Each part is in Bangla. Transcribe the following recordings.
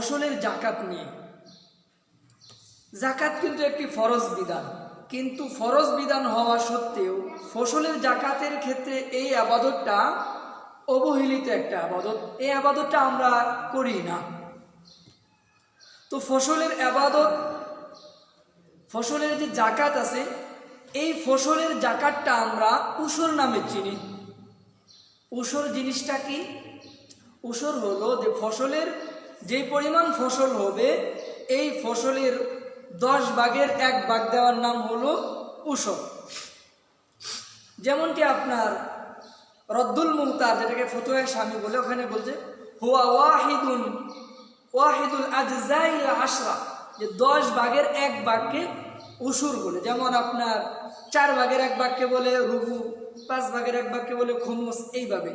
ফসলের জাকাত নিয়ে। জাকাত কিন্তু একটি ফরজ বিধান, কিন্তু ফরজ বিধান হওয়া সত্ত্বেও ফসলের জাকাতের ক্ষেত্রে এই আবাদতটা অবহেলিত একটা আবাদত। এই আবাদতটা আমরা করি না। তো ফসলের আবাদত, ফসলের যে জাকাত আছে, এই ফসলের জাকাতটা আমরা উসর নামে চিনি। উসর জিনিসটা কি? উসর হলো যে ফসলের যে পরিমাণ ফসল হবে এই ফসলের 10 ভাগের 1 ভাগ দেওয়ার নাম হলো উসর। যেমনটি আপনার রদ্দুল মুহতার, যেটাকে ফতোয়া শামী বলে, ওখানে বলছে হুয়া ওয়াহিদুল আজজাইল আশরা, যে 10 ভাগের 1 ভাগকে উসুর বলে। যেমন আপনার 4 ভাগের 1 ভাগকে বলে রুবু, 5 ভাগের 1 ভাগকে বলে খুমুস, এইভাবে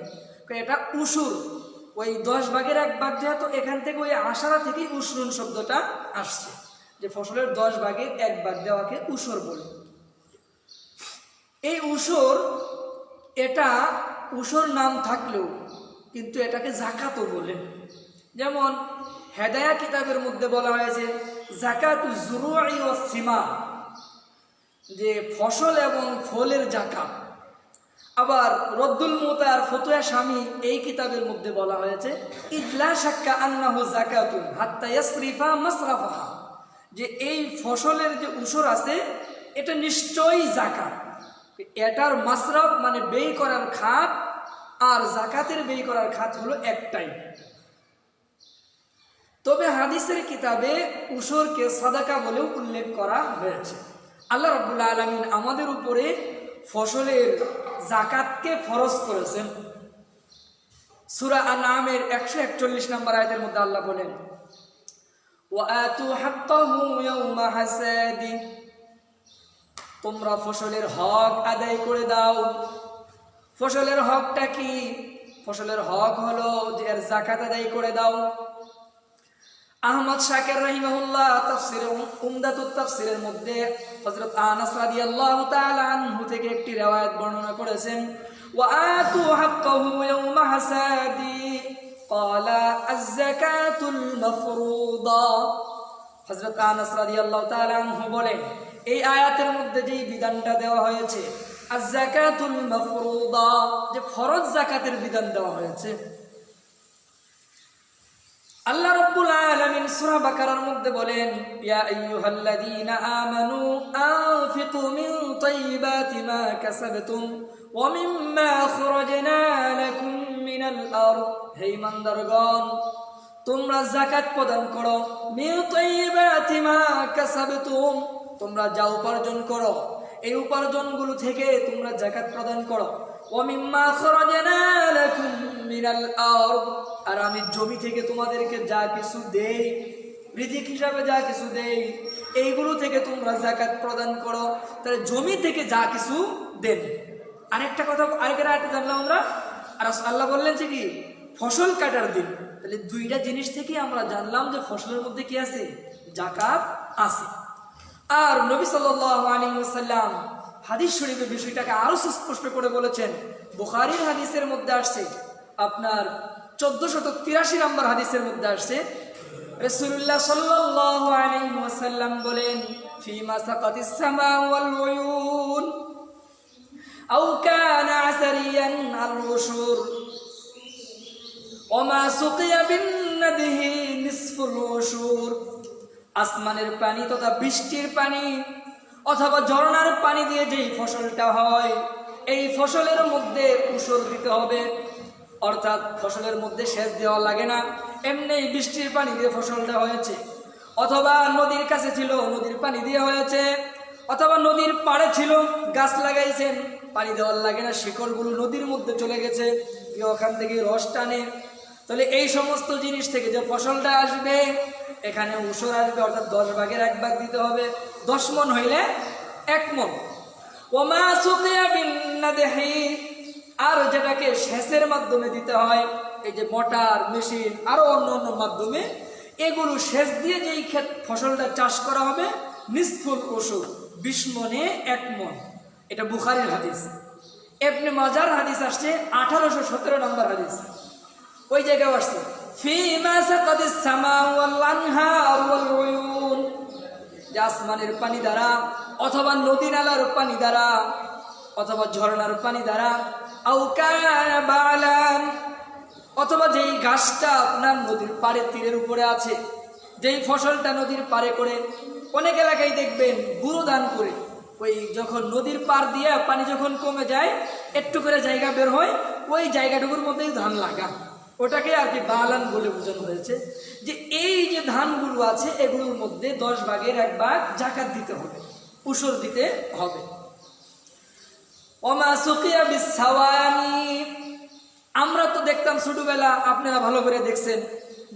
এটা উসুর। ওই 10 ভাগের 1 ভাগ যেহেতু, এখান থেকে ওই আশারা থেকেই উসরুন শব্দটা আসছে, যে ফসলের 10 ভাগের 1 ভাগ দেওয়াকে উসর বলে। এই উসর, এটা উসর নাম থাকলেও কিন্তু এটাকে জাকাতও বলে। যেমন হেদায়া কিতাবের মধ্যে বলা হয়েছে জাকাতুজ জুরুই ওয়াস সিমার, যে ফসল এবং ফলের জাকাত। আবার রদ্দুল মুহতার ফতোয়া শামী এই কিতাবের মধ্যে বলা হয়েছে ইলা শাক্কা আন্নাহু যাকাতুন হাত্তা ইয়াসরিফা মাসরাফাহা, যে এই ফসলের যে উসর আছে এটা নিশ্চয়ই জাকাত। এটার মাসরাফ মানে ব্যয় করার খাত, আর জাকাতের ব্যয় করার খাত হলো একটাই। তবে হাদিসের কিতাবে উসরকে সাদাকা বলেও উল্লেখ করা হয়েছে। আল্লাহ রাব্বুল আলামিন আমাদের উপরে ফসলের জাকাতকে ফরজ করেছেন। সূরা আনআমের 141 নম্বর আয়াতের মধ্যে আল্লাহ বলেন ওয়াআতু হাক্কাহু ইয়াওমা হাসাদি, তোমরা ফসলের হক আদায় করে দাও। ফসলের হকটা কি? ফসলের হক হলো যে এর যাকাত আদায় করে দাও। আহমদ শাকির রাহিমাহুল্লাহ তাফসীরে উমদাতুত তাফসীরের মধ্যে হযরত আনাস রাদিয়াল্লাহু তাআলা আনহু থেকে একটি riwayat বর্ণনা করেছেন ওয়াআতু হাক্কাহু ইয়াওমা হাসাদি ক্বালা আয-যাকাতুল মাফরুদা। হযরত আনাস রাদিয়াল্লাহু তাআলা আনহু বলেন, এই আয়াতের মধ্যে যেই বিধানটা দেওয়া হয়েছে আয-যাকাতুল মাফরুদা, যে ফরজ যাকাতের বিধান দেওয়া হয়েছে। আল্লাহ রাব্বুল আলামিন সূরা বাকারার মধ্যে বলেন ইয়া আইয়ুহাল্লাযীনা আমানু আনফিকু মিন তাইয়্যিবাতি মা কাসাবতুম ওয়া মিম্মা আখরাজনা লাকুম মিনাল আরদ, হে ঈমানদারগণ তোমরা যাকাত প্রদান করো। মিন তাইয়্যিবাতি মা কাসাবতুম, তোমরা যা উপার্জন করো এই উপার্জনগুলো থেকে তোমরা যাকাত প্রদান করো। ওয়া মিম্মা আখরাজনা লাকুম মিনাল আরদ, আর আমি জমি থেকে তোমাদেরকে যা কিছু দেই, রিজিক হিসাবে যা কিছু দেই, এইগুলো থেকে তোমরা যাকাত প্রদান করো। তাহলে জমি থেকে যা কিছু দেন। আরেকটা কথা আরেকটা আয়াতে জানলাম আমরা, আর আল্লাহ বললেন যে কি ফসল কাটার দিন। তাহলে দুইটা জিনিস থেকে আমরা জানলাম যে ফসলের মধ্যে কি আছে? জাকাত আছে। আর নবী সাল্লাল্লাহু আলাইহি ওয়াসাল্লাম হাদিস শরীফে বিষয়টাকে আরো সুস্পষ্ট করে বলেছেন। বুখারীর হাদিসের মধ্যে আসছে, আপনার 1483 নম্বর হাদিসের মধ্যে আসছে রাসূলুল্লাহ সাল্লাল্লাহু আলাইহি ওয়াসাল্লাম বলেন ফিমা সাকাতিস সামা ওয়াল উয়ুন আও কানা আসরিয়ান আল উশুর ওয়া মা সুকিয়া বিন নাদিহি নিসফুল উশুর, আসমানের পানি তথা বৃষ্টির পানি অথবা ঝর্ণার পানি দিয়ে যেই ফসলটা হয় এই ফসলের মধ্যে উসর দিতে হবে। অর্থাৎ ফসলের মধ্যে সেচ দেওয়া লাগে না, এমনি বৃষ্টির পানি দিয়ে ফসলটা হয়েছে, অথবা নদীর কাছে ছিল নদীর পানি দিয়ে হয়েছে, অথবা নদীর পাড়ে ছিল গাছ লাগাইছেন, পানি দেওয়ার লাগে না, শিকড়গুলো নদীর মধ্যে চলে গেছে, ওখান থেকে রস টানে। তাহলে এই সমস্ত জিনিস থেকে যে ফসলটা আসবে এখানে উসর আসবে, অর্থাৎ 10 ভাগের 1 ভাগ দিতে হবে। 10 মণ হইলে 1 মণ। ওমা সুকিয়া বিন নাদিহি, আর যেটাকে সেচের মাধ্যমে দিতে হয়, এই যে মোটর মেশিন আরো অন্য অন্য মাধ্যমে, এগুলো সেচ দিয়ে যেই ক্ষেত ফসলটা চাষ করা হবে নিসফুল উশুর, 20 মণে 1 মণ। এটা বুখারীর হাদিস। ইবনে মাজার হাদিস আসছে 1817 নম্বর হাদিস। ওই জায়গায় আসছে ফীমা সাকাতিস সামাউ ওয়াল আনহার ওয়াল উয়ুন, যে আসমানের পানি দ্বারা অথবা নদী নালার পানি দ্বারা অথবা ঝর্ণার পানি দ্বারা, আও কানা বালান, অথবা যেই গাছটা আপনার নদীর পাড়ে তীরের উপরে আছে, যেই ফসলটা নদীর পাড়ে করে, অনেক এলাকায় দেখবেন বুড়ো ধান করে, ওই যখন নদীর পাড় দিয়ে পানি যখন কমে যায় একটু করে জায়গা বের হয়, ওই জায়গাটুকুর মধ্যেই ধান লাগা, ওটাকে আর কি বালান বলে বোঝানো হয়েছে। যে এই যে ধানগুলো আছে এগুলোর মধ্যে 10 ভাগের 1 ভাগ জাকাত দিতে হবে, উসুর দিতে হবে। ওমা সুকিয়া বিসাওয়ানি, আমরা তো দেখতাম ছোটবেলা, আপনারা ভালো করে দেখছেন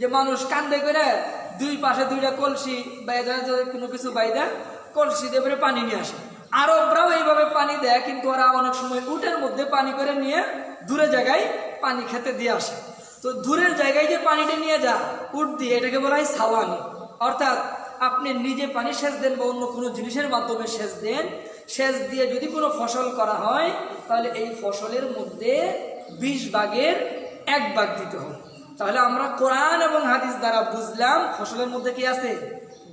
যে মানুষ কান্দে করে দুই পাশে 2টা কলসি বাইদা, কোনো কিছু বাইদা কলসি দিয়ে করে পানি নিয়ে আসে। আরবরাও এইভাবে পানি দেয়, কিন্তু ওরা অনেক সময় উটের মধ্যে পানি করে নিয়ে দূরে জায়গায় পানি খেতে দিয়ে আসে। তো দূরের জায়গায় যে পানিটা নিয়ে যা উট দিয়ে, এটাকে বলা হয় সাওয়ানি। অর্থাৎ আপনি নিজে পানি সেচ দেন বা অন্য কোনো জিনিসের মাধ্যমে সেচ দেন, সেচ দিয়ে যদি কোনো ফসল করা হয় তাহলে এই ফসলের মধ্যে 20 ভাগের 1 ভাগ দিতে হবে। তাহলে আমরা কোরআন এবং হাদিস দ্বারা বুঝলাম ফসলের মধ্যে কি আছে?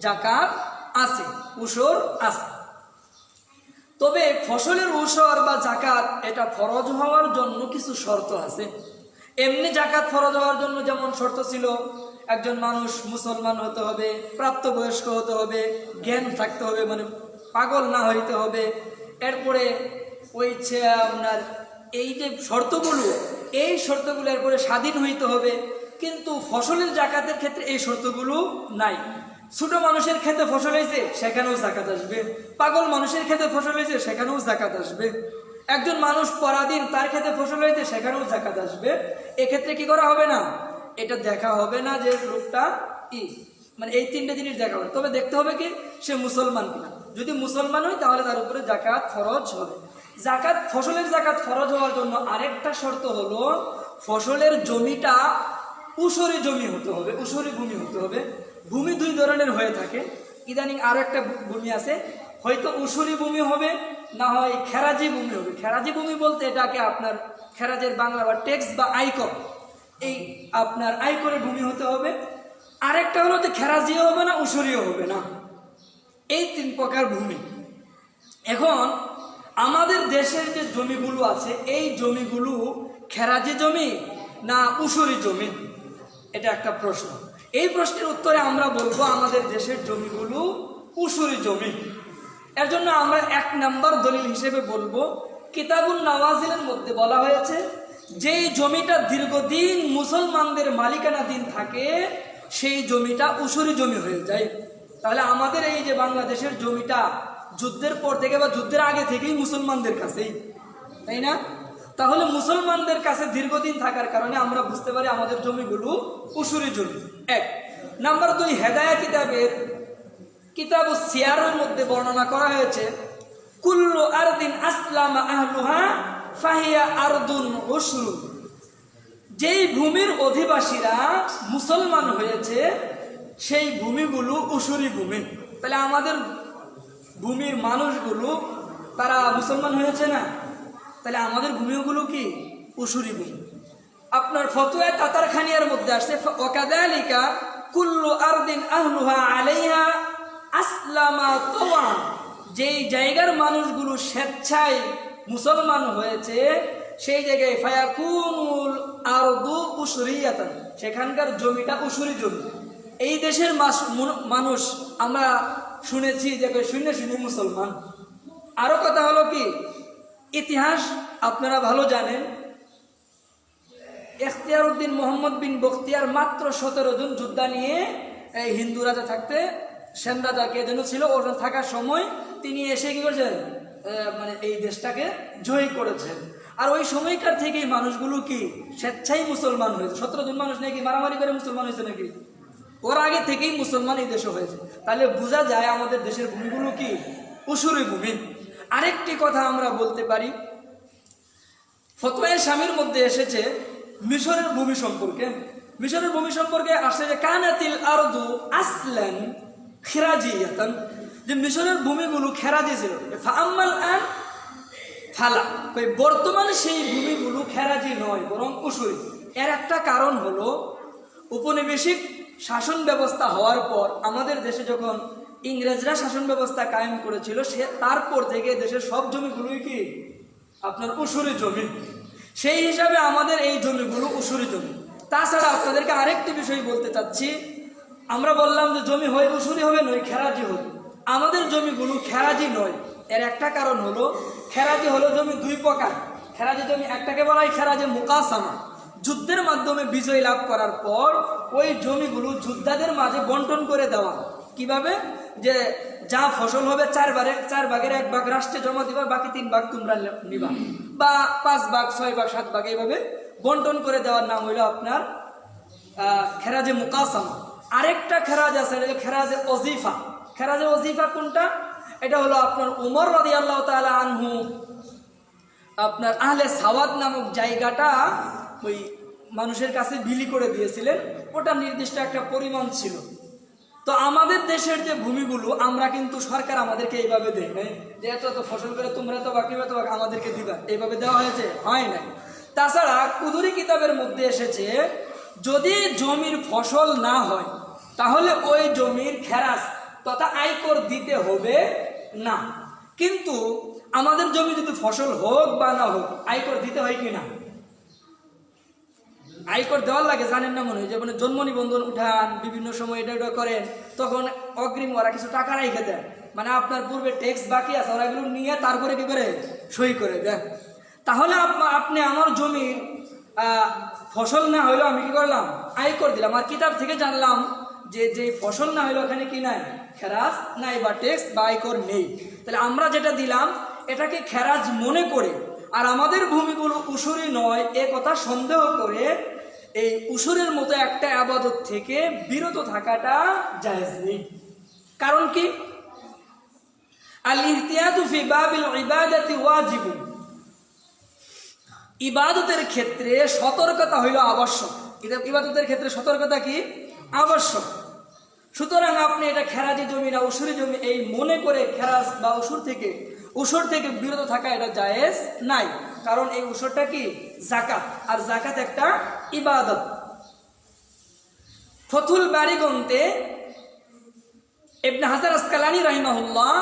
জাকাত আছে, উসর আছে। তবে ফসলের উসর বা জাকাত এটা ফরজ হওয়ার জন্য কিছু শর্ত আছে। এমনি জাকাত ফরজ হওয়ার জন্য যেমন শর্ত ছিল, একজন মানুষ মুসলমান হতে হবে, প্রাপ্তবয়স্ক হতে হবে, জ্ঞান থাকতে হবে, মানে পাগল না হইতে হবে। এরপরে ওই আপনার এই যে শর্তগুলো, এই শর্তগুলো এরপরে স্বাধীন হইতে হবে। কিন্তু ফসলের জাকাতের ক্ষেত্রে এই শর্তগুলো নাই। ছোট মানুষের ক্ষেত্রে ফসল হয়েছে সেখানেও জাকাত আসবে, পাগল মানুষের ক্ষেত্রে ফসল হয়েছে সেখানেও জাকাত আসবে, একজন মানুষ পরাধীন তার ক্ষেত্রে ফসল হয়েছে সেখানেও জাকাত আসবে। এক্ষেত্রে কি করা হবে না? এটা দেখা হবে না যে লোকটা মানে এই 3টে জিনিস দেখা হবে। তবে দেখতে হবে কি সে মুসলমান কিনা। যদি মুসলমান হয় তাহলে তার উপরে জাকাত ফরজ হবে। জাকাত, ফসলের জাকাত ফরজ হওয়ার জন্য আরেকটা শর্ত হলো ফসলের জমিটা উসরি জমি হতে হবে, উসরি ভূমি হতে হবে। ভূমি 2 ধরনের হয়ে থাকে, ইদানিং আরো একটা ভূমি আছে, হয়তো উসরি ভূমি হবে, না হয় খেরাজি ভূমি হবে। খেরাজি ভূমি বলতে এটাকে আপনার খেরাজের বাংলা বা ট্যাক্স বা আয়কর, এই আপনার আয়করের ভূমি হতে হবে। আরেকটা হলো যে খেরাজিও হবে না, উসরিও হবে না, এই 3 প্রকার ভূমি। এখন আমাদের দেশের যে জমিগুলো আছে এই জমিগুলো খেরাজি জমি না উসরি জমি, এটা একটা প্রশ্ন। এই প্রশ্নের উত্তরে আমরা বলবো আমাদের দেশের জমিগুলো উসরি জমি। এর জন্য আমরা 1 নম্বর দলিল হিসেবে বলবো কিতাবুন নওয়াজিলের মধ্যে বলা হয়েছে যেই জমিটা দীর্ঘদিন মুসলমানদের মালিকানাধীন থাকে সেই জমিটা উসরি জমি হয়ে যায়। তাহলে আমাদের এই যে বাংলাদেশের জমিটা যুদ্ধের পর থেকে বা যুদ্ধের আগে থেকেই মুসলমানদের কাছেই, তাই না? তাহলে মুসলমানদের কাছে দীর্ঘদিন থাকার কারণে আমরা বুঝতে পারি আমাদের জমিগুলো উসুরি জমি। 1 নাম্বার 2, হেদায়া কিতাবের কিতাবুস সিয়ারের মধ্যে বর্ণনা করা হয়েছে কুল্লু আরদিন আসলামা আহলুহা ফাহিয়া আরদুন উসরু, যেই ভূমির অধিবাসীরা মুসলমান হয়েছে সেই ভূমিগুলো উসুরি ভূমি। তাহলে আমাদের ভূমির মানুষগুলো তারা মুসলমান হয়েছে না, তাহলে আমাদের ভূমিগুলো কি উসুরি ভূমি। আপনার ফতোয়া তাতারখানিয়ার মধ্যে আসছে ওয়াকাযালিকা কুল্লু আরদিন আহলুহা আলাইহা আসলামা তাওয়ান, যেই জায়গার মানুষগুলো স্বেচ্ছায় মুসলমান হয়েছে সেই জায়গায় ফায়াকুনুল আরদু উসরিয়াতান, সেখানকার জমিটা উসুরি জমি। এই দেশের মানুষ আমরা শুনেছি যে শুনে মুসলমান। আরো কথা হলো কি, ইতিহাস আপনারা ভালো জানেন, ইখতিয়ার উদ্দিন মোহাম্মদ বিন বখতিয়ার মাত্র 17 জন যোদ্ধা নিয়ে এই হিন্দু রাজা থাকতে, সেন রাজা কে যেন ছিল, ওর থাকার সময় তিনি এসে কি করেছেন, মানে এই দেশটাকে জয় করেছেন। আর ওই সময়কার থেকেই মানুষগুলো কি স্বেচ্ছাই মুসলমান হয়েছে। 17 জন মানুষ নাকি মারামারি করে মুসলমান হয়েছে নাকি, ওর আগে থেকেই মুসলমান এই দেশে হয়েছে। তাহলে বোঝা যায় আমাদের দেশের ভূমিগুলো কি উসুরি ভূমি। আরেকটি কথা আমরা বলতে পারি, ফতোয়া শামীর মধ্যে এসেছে মিশরের ভূমি সম্পর্কে। মিশরের ভূমি সম্পর্কে আসছে যে কানাতিল আরদু আসলান খিরাজিয়াতান, যে মিশরের ভূমিগুলো খেরাজি ছিল। ফাআম্মাল আন ফালা, বর্তমানে সেই ভূমিগুলো খেরাজি নয় বরং উসুরি। এর একটা কারণ হলো উপনিবেশিক শাসন ব্যবস্থা হওয়ার পর আমাদের দেশে যখন ইংরেজরা শাসন ব্যবস্থা কায়েম করেছিল, তারপর থেকে দেশের সব জমিগুলোই কি আপনার উসুরি জমি। সেই হিসাবে আমাদের এই জমিগুলো উসুরি জমি। তাছাড়া আপনাদেরকে আরেকটি বিষয় বলতে চাচ্ছি, আমরা বললাম যে জমি হয় উসুরি হবে নয় খেরাজি হবে। আমাদের জমিগুলো খেরাজি নয়। এর একটা কারণ হলো, খেরাজি হলো জমি দুই প্রকার। খেরাজি জমি একটাকে বলা হয় খেরাজি মুকাসামা, যুদ্ধের মাধ্যমে বিজয় লাভ করার পর ওই জমিগুলো যোদ্ধাদের মাঝে বন্টন করে দেওয়া। কিভাবে? যে যা ফসল হবে চার ভাগের এক ভাগ রাষ্ট্রে জমা দিবা, বাকি 3 ভাগ তোমরা নিবা, বা 5 ভাগ 6 ভাগ 7 ভাগ এইভাবে বন্টন করে দেওয়ার নাম হইল আপনার খেরাজে মুকাসামা। আরেকটা খেরাজ আছে, খেরাজে ওজিফা। খেরাজে ওজিফা কোনটা? এটা হলো আপনার উমর রাদিয়াল্লাহু তাআলা আনহু আপনার আহলে সাওয়াদ নামক জায়গাটা ওই মানুষের কাছে বিলি করে দিয়েছিলেন। ওটা নির্দিষ্ট একটা পরিমাণ ছিল। তো আমাদের দেশের যে ভূমিগুলো আমরা কিন্তু সরকার আমাদেরকে এইভাবে দেয় নাই যে এত এত ফসল করে তোমরা তো বাকি আমাদেরকে দিবা, এইভাবে দেওয়া হয়েছে? হয় নাই। তাছাড়া কুদুরি কিতাবের মধ্যে এসেছে যদি জমির ফসল না হয় তাহলে ওই জমির খেরাজ তথা আয়কর দিতে হবে না। কিন্তু আমাদের জমি যদি ফসল হোক বা না হোক আয়কর দিতে হয় কি না? আয়কর দেওয়ার লাগে, জানেন না মনে হয়? যেমন জন্ম নিবন্ধন উঠান, বিভিন্ন সময় এটা ওটা করেন, তখন অগ্রিম ওরা কিছু টাকা রেখে দেয়, মানে আপনার পূর্বে ট্যাক্স বাকি আছে ওরা এগুলো নিয়ে তারপরে কি করে সই করে দেন। তাহলে আপনি আমার জমি ফসল না হইলো আমি কি করলাম? আয়কর দিলাম। আর কিতাব থেকে জানলাম যে ফসল না হইলো ওখানে কি নাই? খেরাজ নাই বা ট্যাক্স বা আয়কর নেই। তাহলে আমরা যেটা দিলাম এটাকে খেরাজ মনে করে আর আমাদের ভূমিগুলো উসুরি নয় এ কথা সন্দেহ করে এই উসুরের মতো একটা আবাদত থেকে বিরত থাকাটা জায়েজ নেই। কারণ কি? আল ইহতিয়াতু ফি বাবিল ইবাদাতি ওয়াজিবুন। ইবাদতের ক্ষেত্রে সতর্কতা হইল আবশ্যক। ইবাদতের ক্ষেত্রে সতর্কতা কি? আবশ্যক। সুতরাং আপনি এটা খেরাজি জমি না উসুরি জমি এই মনে করে খেরাজ বা উসুর থেকে বিরত থাকা এটা জায়েজ নাই। কারণ এই উসুরটা কি? যাকাত, আর যাকাত একটা ইবাদত। ফতুল বারি গ্রন্থে ইবনে হাজার আসকালানি রাহিমাহুল্লাহ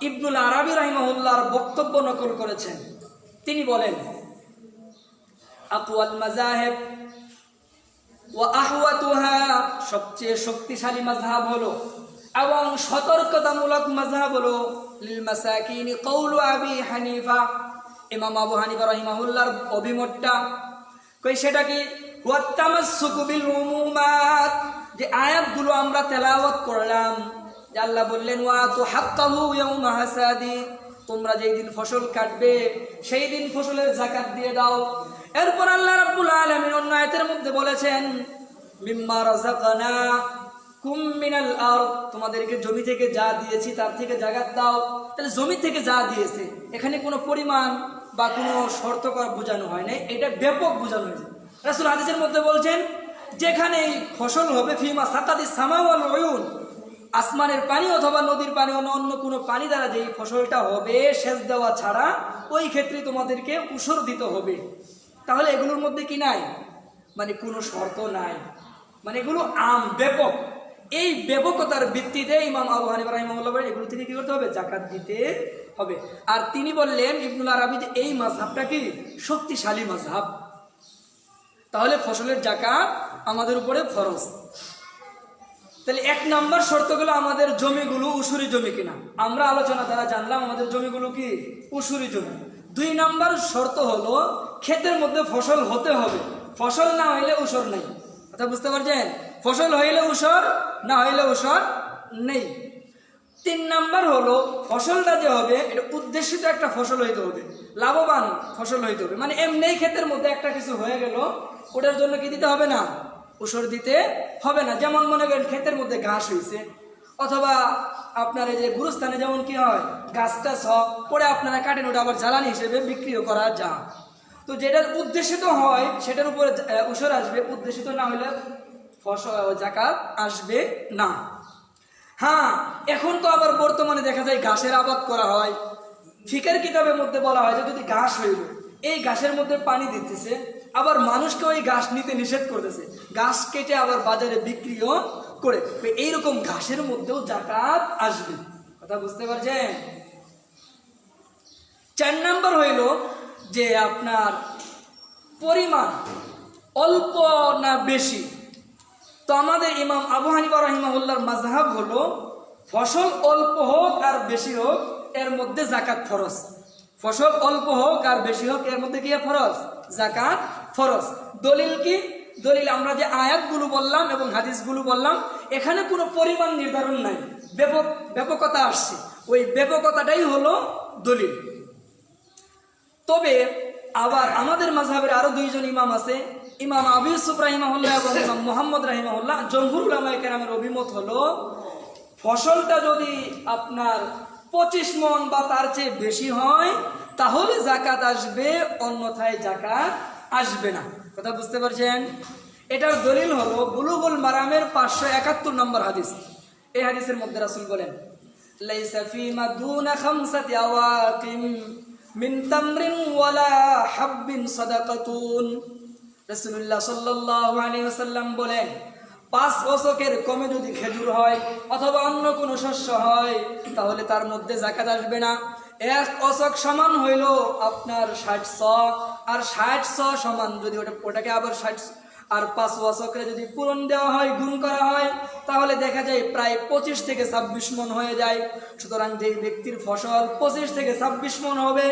ইবনুল আরাবি রাহিমাহুল্লাহর বক্তব্য নকল করেছেন। তিনি বলেন, আকওয়াল মাযাহিব ওয়া আহওয়াতুহা, সবচেয়ে শক্তিশালী মাযহাব হলো এবং সতর্কতামূলক মাযহাব হলো লিল মাসাকিন কওলু আবি হানিফা। ইমাম আবু হানিফা রাহিমাহুল্লাহর অভিমতটা কই সেটা কি? ওয়া তামাসসুকু বিল উমুমাত, যে আয়াতগুলো আমরা তেলাওয়াত করলাম যে আল্লাহ বললেন ওয়া তুহাক্কাহু ইয়াউমা হাসাদি, তোমরা যেই দিন ফসল কাটবে সেই দিন ফসলের যাকাত দিয়ে দাও। এরপর আল্লাহ রাব্বুল আলামিন অন্য আয়াতের মধ্যে বলেছেন মিম্মা রাযাকনাকুম মিনাল আরদ, তোমাদেরকে জমি থেকে যা দিয়েছি তার থেকে যাকাত দাও। তাহলে জমি থেকে যা দিয়েছে এখানে কোনো পরিমাণ বা কোনো শর্ত করা বোঝানো হয় না, এটা ব্যাপক বোঝানো হয়েছে। রাসূল হাদিসের মধ্যে বলছেন যেখানে এই ফসল হবে ফিমা সাকাতিস সামা ওয়াল উয়ুন, আসমানের পানি অথবা নদীর পানি অন্য কোনো পানি দ্বারা যেই ফসলটা হবে সেচ দেওয়া ছাড়া ওই ক্ষেত্রে তোমাদেরকে উসুর দিতে হবে। তাহলে এগুলোর মধ্যে কি নাই? মানে কোনো শর্ত নাই, মানে এগুলো ব্যাপক। এই ব্যাপকতার ভিত্তিতে ইমাম আবু হানিফা রাহিমাহুল্লাহ বলেন এগুলো থেকে কি করতে হবে? যাকাত দিতে হবে। আর তিনি বললেন ইবনুল আরাবী যে এই মাযহাবটা কি শক্তিশালী মাযহাব, তাহলে ফসলের যাকাত আমাদের উপরে ফরজ। তাহলে 1 নম্বর শর্ত হলো আমাদের জমিগুলো উসুরি জমি কিনা। আমরা আলোচনা দ্বারা জানলাম আমাদের জমিগুলো কি উসুরি জমি। 2 নম্বর শর্ত হলো ক্ষেতের মধ্যে ফসল হতে হবে, ফসল না হইলে উসর নেই। কথা বুঝতে পারছেন? ফসল হইলে উসর, না হইলে উসর নেই। 3 নম্বর হলো ফসলটা যে হবে এটা উদ্দেশিত একটা ফসল হইতে হবে, লাভবান ফসল হইতে হবে। মানে এমনি ক্ষেতের মধ্যে একটা কিছু হয়ে গেল ওটার জন্য কি দিতে হবে না? উসর দিতে হবে না। যেমন মনে করেন ক্ষেতের মধ্যে ঘাস হয়েছে, অথবা আপনার এই যে গুরুস্থানে যেমন কি হয় গাছটা পরে আপনারা কাটেন, ওটা আবার জ্বালানি হিসেবে বিক্রিও করা যায়। তো যেটার উদ্দেশিত হয় সেটার উপরে উসর আসবে, উদ্দেশিত না হলে ফসল যাকাত আসবে না। হ্যাঁ, এখন তো আবার বর্তমানে দেখা যায় ঘাসের আবাদ করা হয়। ফিকের কিতাবের মধ্যে বলা হয় যে যদি ঘাস হইল এই ঘাসের মধ্যে পানি দিতেছে, আবার মানুষকে ওই ঘাস নিতে নিষেধ করতেছে, ঘাস কেটে আবার বাজারে বিক্রিও করে। এইরকম ঘাসের মধ্যেও জাকাত আসবে। কথা বুঝতে পারছেন? 4 নাম্বার হইল যে আপনার পরিমাণ অল্প না বেশি। তো আমাদের ইমাম আবু হানিফা রাহিমাহুল্লাহর মাযহাব হলো ফসল অল্প হোক আর বেশি হোক এর মধ্যে যাকাত ফরজ। ফসল অল্প হোক আর বেশি হোক এর মধ্যে কি ফরজ? যাকাত ফরজ। দলিল কি? দলিল আমরা যে আয়াতগুলো বললাম এবং হাদিসগুলো বললাম, এখানে কোনো পরিমাণ নির্ধারণ নাই, ব্যাপকতা আসছে, ওই ব্যাপকতাটাই হলো দলিল। তবে আবার আমাদের মাযহাবের আরো 2 জন ইমাম আছে, ইমাম আবু ইউসুফ রাহিমাহুল্লাহ এবং ইমাম মুহাম্মদ রাহিমাহুল্লাহ। জমহুর উলামায়ে কেরামের অভিমত হলো ফসলটা যদি আপনার 25 মণ বা তার চেয়ে বেশি হয় তাহলে যাকাত আসবে, অন্যথায় যাকাত আসবে না। কথা বুঝতে পারছেন? এটার দলিল হলো বুলুগুল মারামের 571 নম্বর হাদিস। এই হাদিসের মধ্যে রাসূল বলেন, লাইসা ফীমা দুনা খামসাতি আওয়াকিম মিন তামরিন ওয়ালা হাব্বিন সাদাকাতুন। রাসূলুল্লাহ সাল্লাল্লাহু আলাইহি ওয়াসাল্লাম বলেন, 5 ওসকের কমে যদি খেজুর হয় অথবা অন্য কোনো শস্য হয় তাহলে তার মধ্যে যাকাত আসবে না। 1 ওসক সমান হইল আপনার 60 শ, আর 60 শ সমান যদি ওটাকে আবার 60 আর 5 ওসকের যদি পূরণ দেওয়া হয়, গুণ করা হয়, তাহলে দেখা যায় প্রায় 25 থেকে 26 মণ হয়ে যায়। সুতরাং যেই ব্যক্তির ফসল 25 থেকে 26 মণ হবে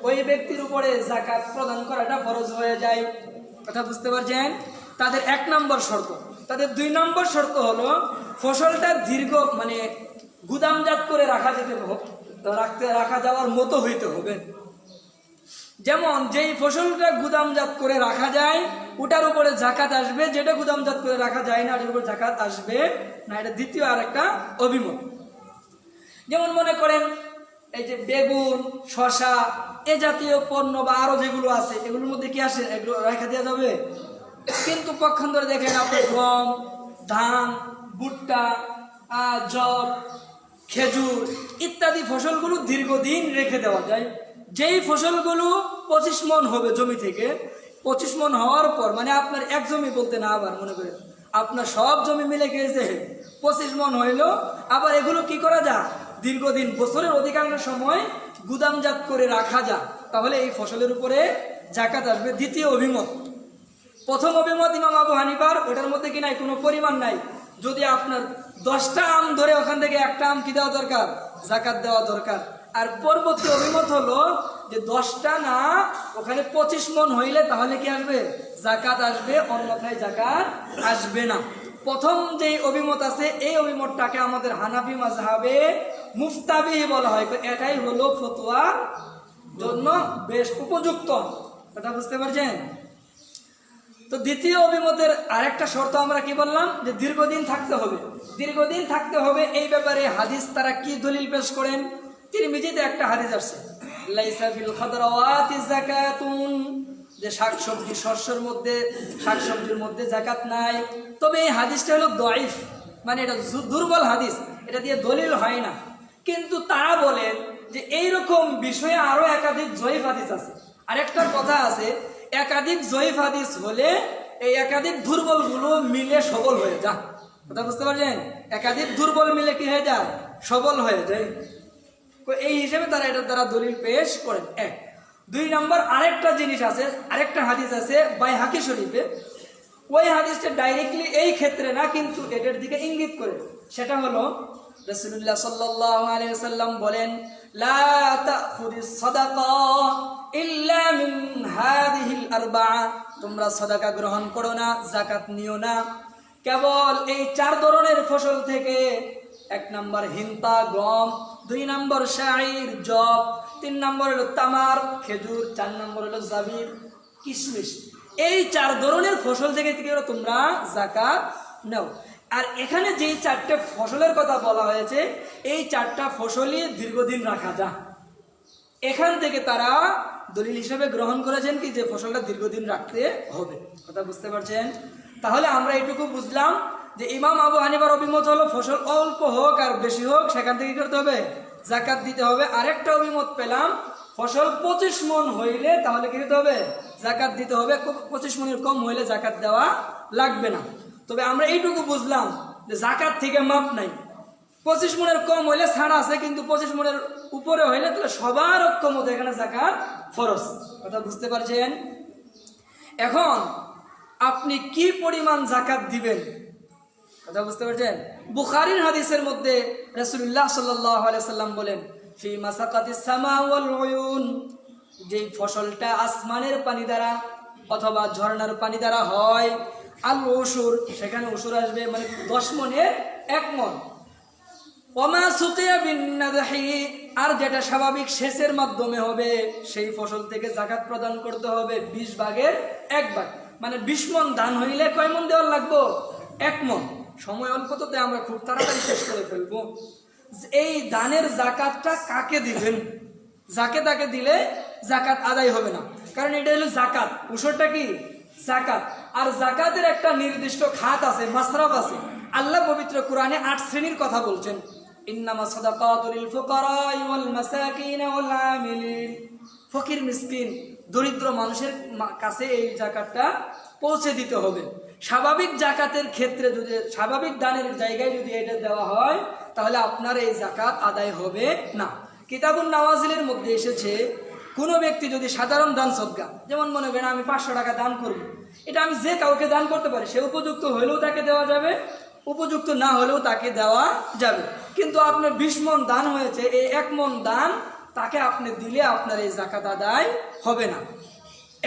ওই ব্যক্তির উপরে যাকাত প্রদান করাটা ফরজ হয়ে যায়। কথা বুঝতে পারছেন? তাদের 1 নম্বর শর্ত। তাদের 2 নম্বর শর্ত হলো ফসলটা দীর্ঘ মানে গুদামজাত করে রাখা যাওয়ার মতো হইতে হবে। যেমন যেই ফসলটা গুদামজাত করে রাখা যায় ওটার উপরে যাকাত আসবে, যেটা গুদামজাত করে রাখা যায় না ওটার উপরে যাকাত আসবে না। এটা দ্বিতীয় আর একটা অভিমত। যেমন মনে করেন এই যে বেগুন, শসা, এ জাতীয় পণ্য বা আরো যেগুলো আছে এগুলোর মধ্যে কি আসে? এগুলো রাখা দেওয়া যাবে। কিন্তু পক্ষান্তরে দেখেন আপনি গম, ধান, ভুট্টা, জব, খেজুর ইত্যাদি ফসলগুলো দীর্ঘদিন রেখে দেওয়া যায়। যেই ফসলগুলো 25 মণ হবে জমি থেকে, 25 মণ হওয়ার পর মানে আপনার এক জমি বলতে না, আবার মনে করেন আপনার সব জমি মিলে গেছে 25 মণ হইল, আবার এগুলো কি করা যায়? দীর্ঘদিন বছরের অধিকাংশ সময় গুদামজাত করে রাখা যায়, তাহলে এই ফসলের উপরে যাকাত আসবে। দ্বিতীয় অভিমত। প্রথম অভিমত ইমাম আবু হানিফার, ওটার মধ্যে কি নাই, কোনো পরিমাণ নাই। যদি আপনার 10টা আম ধরে ওখান থেকে একটা আম কি দেওয়া দরকার? যাকাত দেওয়া দরকার। আর পরবর্তী অভিমত হলো যে 10টা না, ওখানে 25 মণ হইলে তাহলে কি আসবে? যাকাত আসবে, অন্যথায় যাকাত আসবে না। প্রথম যে অভিমত আছে এই অভিমতটাকে আমাদের হানাফি মাযহাবে মুফতাবি বলা হয়, এটাই হলো ফতোয়ার জন্য বেশ উপযুক্ত। কথা বুঝতে পারছেন? তো দ্বিতীয় অভিমতের আরেকটা শর্ত আমরা কি বললাম? যে দীর্ঘদিন থাকতে হবে। দীর্ঘদিন থাকতে হবে এই ব্যাপারে হাদিস তারা কি দলিল পেশ করেন? তিরমিজিতে একটা হাদিস আসছে, লাইসা ফিল খাদরাওয়াতি যাকাতুন, যে শাকসবজি শস্যের মধ্যে শাকসবজির মধ্যে যাকাত নাই। তবে এই হাদিসটা হলো দাঈফ, মানে এটা দুর্বল হাদিস, এটা দিয়ে দলিল হয় না। কিন্তু তারা বলেন যে এইরকম বিষয়ে আরো একাধিক জয়ীফ হাদিস আছে। আরেকটা কথা আছে, একাধিক জয়ীফ হাদিস হলে এই একাধিক দুর্বলগুলো মিলে সবল হয়ে যায়। কথা বুঝতে পারছেন? একাধিক দুর্বল মিলে কি হয়ে যায়? সবল হয়ে যায়। এই হিসেবে তারা এটার দ্বারা দলিল পেশ করেন। 1 2 নম্বর আরেকটা জিনিস আছে, আরেকটা হাদিস আছে বাইহাকি শরীফে। ওই হাদিসটা ডাইরেক্টলি এই ক্ষেত্রে না, কিন্তু এটার দিকে ইঙ্গিত করে। সেটা হলো রাসূলুল্লাহ সাল্লাল্লাহু আলাইহি ওয়াসাল্লাম বলেন, লা তাখুদিস সাদাকা ইল্লা মিন হাযিহিল আরবা'a, তোমরা সাদাকা গ্রহণ করো না, যাকাত নিও না কেবল এই 4 ধরনের ফসল থেকে। 1 নম্বর হিন্তা গম, 2 নম্বর শাইর জব, 3 নম্বর হলো তামার খেজুর, 4 নম্বর হলো জাবির কিশমিশ। এই 4 ধরনের ফসল থেকে কি করো? তোমরা যাকাত নাও। আর এখানে যেই 4টে ফসলের কথা বলা হয়েছে এই 4টা ফসলই দীর্ঘদিন রাখা যায়। এখান থেকে তারা দলিল হিসেবে গ্রহণ করেছেন কি যে ফসলটা দীর্ঘদিন রাখতে হবে। কথা বুঝতে পারছেন? তাহলে আমরা এটুকু বুঝলাম যে ইমাম আবু হানিফার অভিমত হলো ফসল অল্প হোক আর বেশি হোক সেখান থেকে কি করতে হবে? যাকাত দিতে হবে। আরেকটা অভিমত পেলাম ফসল 25 মণ হইলে তাহলে কি দিতে হবে? জাকাত দিতে হবে, 25 মণের কম হইলে জাকাত দেওয়া লাগবে না। তবে আমরা এইটুকু বুঝলাম যে জাকাত থেকে মাপ নাই, 25 মণের কম হইলে ছাড় আছে, কিন্তু 25 মণের উপরে হইলে তাহলে সবার ঐক্যমত এখানে জাকাত ফরজ। কথা বুঝতে পারছেন? এখন আপনি কি পরিমাণ জাকাত দিবেন, কথা বুঝতে পারছেন? বুখারীর হাদিসের মধ্যে রাসূলুল্লাহ সাল্লাল্লাহু আলাইহি সাল্লাম বলেন, ফি মাসাকাতিস সামা ওয়াল উয়ুন, যেই ফসলটা আসমানের পানি দ্বারা অথবা ঝর্ণার পানি দ্বারা হয়, আল উশুর, সেখানে উশুর আসবে, মানে 10 মণের 1 মণ। ওমা সুকিয়া বিন নাদহি, আর যেটা স্বাভাবিক সেচের মাধ্যমে হবে, সেই ফসল থেকে জাকাত প্রদান করতে হবে 20 ভাগের 1 ভাগ, মানে 20 মণ ধান হইলে কয় মণ দেওয়ার লাগবে? 1 মণ। সময় অল্পতে আমরা খুব তাড়াতাড়ি শেষ করে ফেলবো। এই ধানের জাকাতটা কাকে দিবেন? যাকে তাকে দিলে জাকাত আদায় হবে না, কারণ এটা হলো জাকাত। উসরটা কি? জাকাত। আর জাকাতের একটা নির্দিষ্ট খাত আছে, মাসরাফ আছে। আল্লাহ পবিত্র কোরআনে 8 শ্রেণীর কথা বলছেন। ইন্নামা সাদাকাতু লিল ফুকারাই ওয়াল মাসাকিন ওয়াল আমিলিন, ফকির মিসকিন দরিদ্র মানুষের কাছে এই জাকাতটা পৌঁছে দিতে হবে। স্বাভাবিক জাকাতের ক্ষেত্রে যদি, স্বাভাবিক দানের জায়গায় যদি এটা দেওয়া হয়, তাহলে আপনার এই জাকাত আদায় হবে না। কিতাবুন নাওয়াজিলের মধ্যে এসেছে, কোনো ব্যক্তি যদি সাধারণ দান সদকা, যেমন মনে করেন আমি 500 টাকা দান করব, এটা আমি যে কাউকে দান করতে পারি, সে উপযুক্ত হলেও তাকে দেওয়া যাবে, উপযুক্ত না হলেও তাকে দেওয়া যাবে। কিন্তু আপনার 20 মণ দান হয়েছে, এই 1 মণ দান তাকে আপনি দিলে আপনার এই জাকাত আদায় হবে না।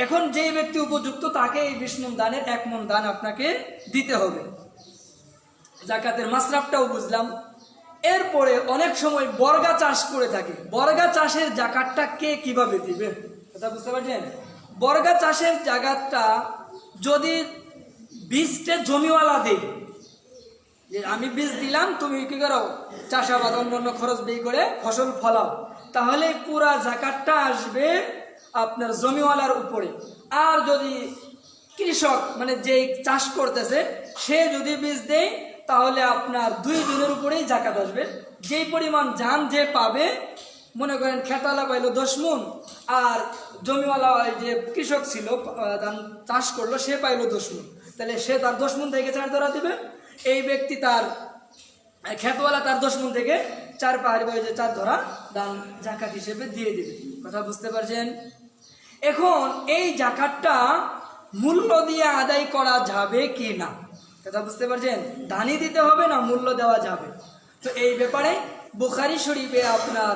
এখন যেই ব্যক্তি উপযুক্ত তাকে এই 20 মণ দানের 1 মণ দান আপনাকে দিতে হবে। জাকাতের মাসরাফটাও বুঝলাম। এরপরে অনেক সময় বর্গা চাষ করে থাকে, বর্গা চাষের জাকাতটা কে কিভাবে দিবে, কথা বুঝতে পারছেন? বর্গা চাষের জাকাতটা যদি বীজটা জমিওয়ালা দেয়, যে আমি বীজ দিলাম, তুমি কি করো, চাষাবাদ অন্যান্য খরচ ব্যয় করে ফসল ফলাও, তাহলে পুরা জাকাতটা আসবে আপনার জমিওয়ালার উপরে। আর যদি কৃষক, মানে যেই চাষ করতেছে, সে যদি বীজ দেয়, তাহলে আপনার 2 দিনের উপরেই জাকাত আসবে। যেই পরিমাণ ধান যে পাবে, মনে করেন খেতওয়ালা পাইলো 10 মণ, আর জমিওয়ালা যে কৃষক ছিল ধান চাষ করলো, সে পাইলো 10 মণ, তাহলে সে তার 10 মণ থেকে 4 ধরা দিবে। এই ব্যক্তি তার খেতওয়ালা তার 10 মণ থেকে 4 পাহাড়ি বয়ে যে 4 ধরা দান জাকাত হিসেবে দিয়ে দিবে। কথা বুঝতে পারছেন? এখন এই জাকাতটা মূল্য দিয়ে আদায় করা যাবে কি না, কথা বুঝতে পারছেন? ধানই দিতে হবে না মূল্য দেওয়া যাবে? তো এই ব্যাপারে বুখারী শরীফে আপনার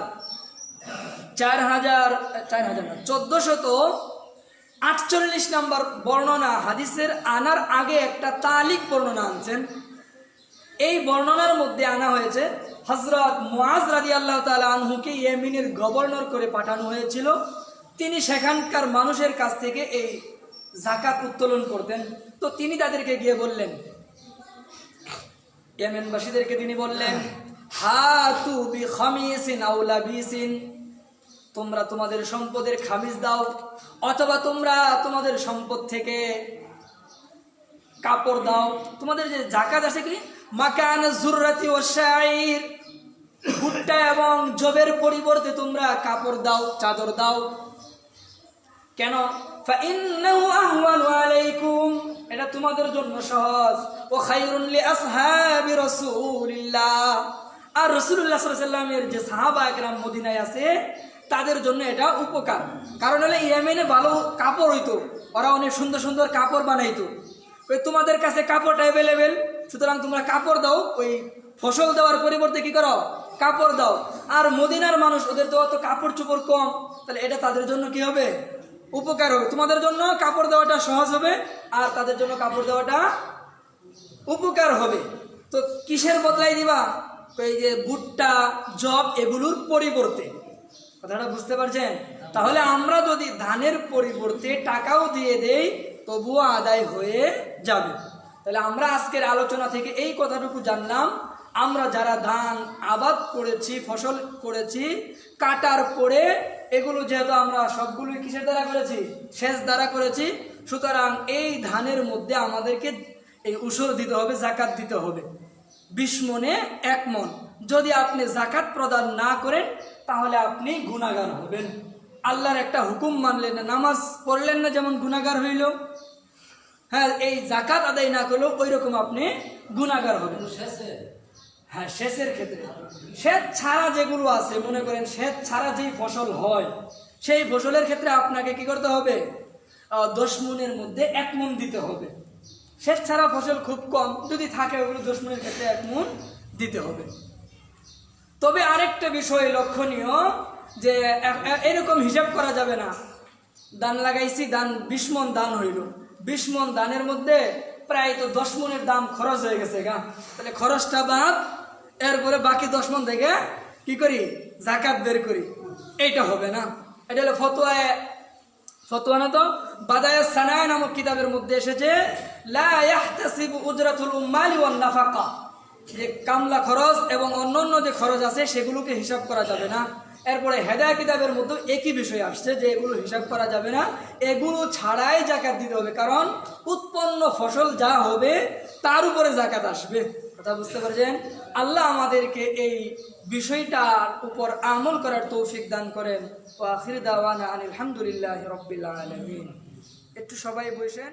1448 নম্বর বর্ণনা হাদিসের আনার আগে একটা তালিক বর্ণনা আনছেন। এই বর্ণনার মধ্যে আনা হয়েছে, হযরত মুআজ রাদিয়াল্লাহু তাআলা আনহুকে ইয়েমেনের গভর্নর করে পাঠানো হয়েছিল। তিনি সেখানকার মানুষের কাছ থেকে এই জাকাত উত্তোলন করতেন। তো তিনি তাদেরকে গিয়ে বললেন, ইয়েমেনবাসীদেরকে তিনি বললেন, হাতু বি খামিসিন আও লাবিসিন, তোমরা তোমাদের সম্পদের খামিজ দাও, অথবা তোমরা তোমাদের সম্পদ থেকে কাপড় দাও। তোমাদের যে জাকাত আছে কি, মাকান জুররাতি ওয়া শাইর, ভুট্টা এবং জবের পরিবর্তে তোমরা কাপড় দাও, চাদর দাও। কেন? ফাইন্নাহু আহওয়ানু আলাইকুম, এটা তোমাদের জন্য সহজ। ও খায়রুন লিআসহাবি রাসূলিল্লাহ, আর রাসূলুল্লাহ সাল্লাল্লাহু আলাইহি ওয়াসাল্লামের যে সাহাবা একরাম মদিনায় আছে, তাদের জন্য এটা উপকার। কারণ হলে ইয়েমেনে ভালো কাপড় হইতো, ওরা অনেক সুন্দর সুন্দর কাপড় বানাইতো। ওই তোমাদের কাছে কাপড়টা অ্যাভেলেবেল, সুতরাং তোমরা কাপড় দাও, ওই ফসল দেওয়ার পরিবর্তে কি করো, কাপড় দাও। আর মদিনার মানুষ, ওদের তো অত কাপড় চোপড় কম, তাহলে এটা তাদের জন্য কি হবে, উপকার হবে। তোমাদের জন্য কাপড় দেওয়াটা সহজ হবে, আর তাদের জন্য কাপড় দেওয়াটা উপকার হবে। তো কিসের বদলাই দিবা? এই যে ভুট্টা, জব, এগুলোর পরিবর্তে। কথাটা বুঝতে পারছেন? তাহলে আমরা যদি ধানের পরিবর্তে টাকাও দিয়ে দেই, তবুও আদায় হয়ে যাবে। তাহলে আমরা আজকের আলোচনা থেকে এই কথাটুকু জানলাম, আমরা যারা ধান আবাদ করেছি, ফসল করেছি, কাটার পরে এগুলো যেহেতু আমরা সবগুলোই কিসের দ্বারা করেছি, সেচ দ্বারা করেছি, সুতরাং এই ধানের মধ্যে আমাদেরকে এই উসুর দিতে হবে, জাকাত দিতে হবে 20 মণে 1 মণ। যদি আপনি জাকাত প্রদান না করেন, তাহলে আপনি গুনাহগার হবেন। আল্লাহর একটা হুকুম মানলেন না, নামাজ পড়লেন না, যেমন গুনাহগার হইল। হ্যাঁ, এই জাকাত আদায় না করলেও ওই রকম আপনি গুনাহগার হবেন। হ্যাঁ, সেচের ক্ষেত্রে সেচ ছাড়া যেগুলো আছে, মনে করেন সেচ ছাড়া যেই ফসল হয়, সেই ফসলের ক্ষেত্রে আপনাকে কি করতে হবে? 10 মণের মধ্যে 1 মণ দিতে হবে। সেচ ছাড়া ফসল খুব কম যদি থাকে, ওগুলো 10 মণের ক্ষেত্রে 1 মণ দিতে হবে। তবে আরেকটা বিষয় লক্ষণীয়, যে এরকম হিসাব করা যাবে না, দান লাগাইছি, দান 20 মণ দান হইল, 20 মণ দানের মধ্যে প্রায় তো 10 মণের দাম খরচ হয়ে গেছে গা, তাহলে খরচটা বাদ, এরপরে বাকি 10 মণ থেকে কি করি? জাকাত বের করি। এইটা হবে না। এটা হলো ফতোয়া না তো বাদায়ে সানায় নামক কিতাবের মধ্যে এসেছে, লা ইয়াহতাসিবু উজরাতুল উম্মালি ওয়ান নাফাকা, যে কামলা খরচ এবং অন্যান্য যে খরচ আছে সেগুলোকে হিসাব করা যাবে না। এরপরে হেদায়া কিতাবের মধ্যে একই বিষয় আসছে যে এগুলো হিসাব করা যাবে না, এগুলো ছাড়াই জাকাত দিতে হবে, কারণ উৎপন্ন ফসল যা হবে তার উপরে জাকাত আসবে। কথা বুঝতে পারছেন? আল্লাহ আমাদেরকে এই বিষয়টার উপর আমল করার তৌফিক দান করেন। ওয়া আখির দাওয়ানা আনিল হামদুলিল্লাহি রাব্বিল আলামিন। একটু সবাই বসেন।